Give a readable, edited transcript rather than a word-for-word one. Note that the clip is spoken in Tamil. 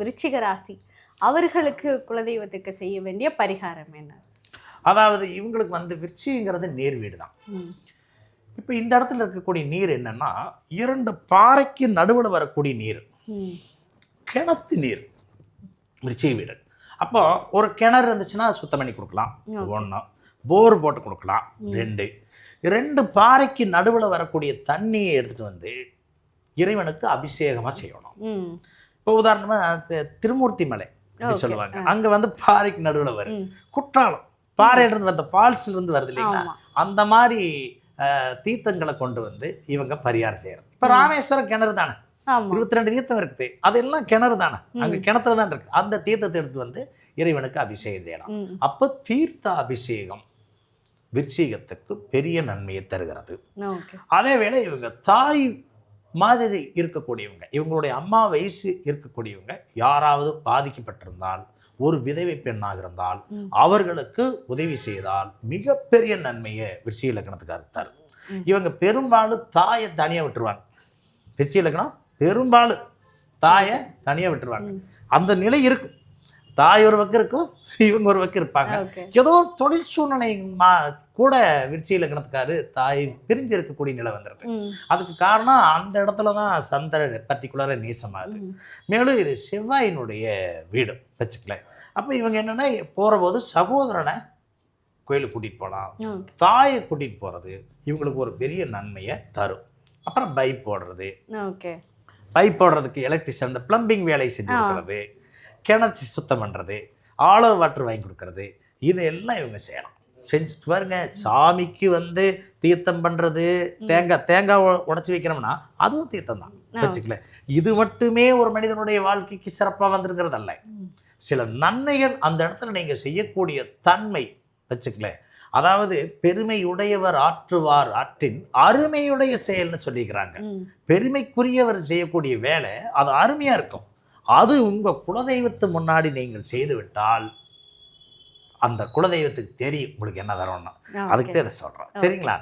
விருச்சிக ராசி அவர்களுக்கு குலதெய்வத்துக்கு செய்ய வேண்டிய பரிகாரம் என்ன? அதாவது இவங்களுக்கு வந்து விருச்சிகங்கிறது நீர் வீடு தான். இப்போ இந்த இடத்துல இருக்கக்கூடிய நீர் என்னன்னா 2 பாறைக்கு நடுவில் வரக்கூடிய நீர், கிணத்து நீர் விருச்சிக வீடு. அப்போ ஒரு கிணறு இருந்துச்சுன்னா சுத்தம் பண்ணி கொடுக்கலாம் 1, போர் போட்டு கொடுக்கலாம் 2 பாறைக்கு நடுவில் வரக்கூடிய தண்ணியை எடுத்துகிட்டு வந்து இறைவனுக்கு அபிஷேகமாக செய்யணும். இப்போ உதாரணமாக திருமூர்த்தி மலை சொல்லுவாங்க, அங்கே வந்து பாறைக்கு நடுவில் வரும். குற்றாலம் பாறையிலிருந்து வந்த ஃபால்ஸ்லேருந்து வருது இல்லைங்களா, அந்த மாதிரி தீர்த்தங்களை கொண்டு வந்து இவங்க பரிகாரம் செய்யறது. இப்போ ராமேஸ்வரம் கிணறு தானே, 22 தீர்த்தம் இருக்குது, அதெல்லாம் கிணறு தானே, அங்கே கிணத்துல தான் இருக்கு. அந்த தீர்த்தத்தை எடுத்து வந்து இறைவனுக்கு அபிஷேகம் செய்யலாம். அப்போ தீர்த்த அபிஷேகம் விருச்சிகத்துக்கு பெரிய நன்மையை தருகிறது. அதே வேளை இவங்க தாய் மாதிரி இருக்கக்கூடியவங்க, இவங்களுடைய அம்மா வயசு இருக்கக்கூடியவங்க யாராவது பாதிக்கப்பட்டிருந்தால், ஒரு விதவை பெண்ணாக இருந்தால் அவர்களுக்கு உதவி செய்தால் மிகப்பெரிய நன்மையை விருச்சிக லக்னத்துக்காக தரும். இவங்க பெரும்பாலும் தாயை தனியாக விட்டுருவாங்க. விருச்சிக லக்னம் பெரும்பாலும் தாயை தனியாக விட்டுருவாங்க. அந்த நிலை இருக்கும். தாய் ஒரு பக்கம் இருக்கும், இவங்க ஒரு பக்கம் இருப்பாங்க. ஏதோ தொழில் சூழ்நிலை கூட விருச்சிக லக்னத்துக்காரு தாய் பிரிஞ்சு இருக்கக்கூடிய நிலை வந்துடுது. அதுக்கு காரணம் அந்த இடத்துல தான் சந்திரன் பர்டிகுலராக நேசமாகுது. மேலும் இது செவ்வாயினுடைய வீடு வச்சுக்கல. அப்போ இவங்க என்னென்னா போகிற போது சகோதரனை கோயிலுக்கு கூட்டிகிட்டு போகலாம், தாயை கூட்டிகிட்டு போகிறது இவங்களுக்கு ஒரு பெரிய நன்மையை தரும். அப்புறம் பைப் போடுறது, பைப் போடுறதுக்கு எலக்ட்ரிஷியன், இந்த பிளம்பிங் வேலையை செஞ்சு கொடுக்குறது, கிணச்சி சுத்தம் பண்ணுறது, ஆலோ வாட்டர் வாங்கி கொடுக்கறது, இதெல்லாம் இவங்க செய்யலாம். செஞ்சுட்டு பாருங்க. சாமிக்கு வந்து தீர்த்தம் பண்ணுறது, தேங்காய் உடைச்சி வைக்கிறோம்னா அதுவும் தீர்த்தம் தான் வச்சுக்கல. இது மட்டுமே ஒரு மனிதனுடைய வாழ்க்கைக்கு சிறப்பாக வந்துருங்கிறது அல்ல. சில நன்மைகள் அந்த இடத்துல நீங்கள் செய்யக்கூடிய தன்மை வச்சுக்கல. அதாவது பெருமையுடையவர் ஆற்றுவார் ஆற்றின் அருமையுடைய செயல்னு சொல்லிக்கிறாங்க. பெருமைக்குரியவர் செய்யக்கூடிய வேலை அது அருமையாக இருக்கும். அது உங்கள் குலதெய்வத்து முன்னாடி நீங்கள் செய்து விட்டால் அந்த குலதெய்வத்துக்கு தெரியும் உங்களுக்கு என்ன தரணும்னா. அதுக்கு தான் இதை சொல்கிறேன். சரிங்களா?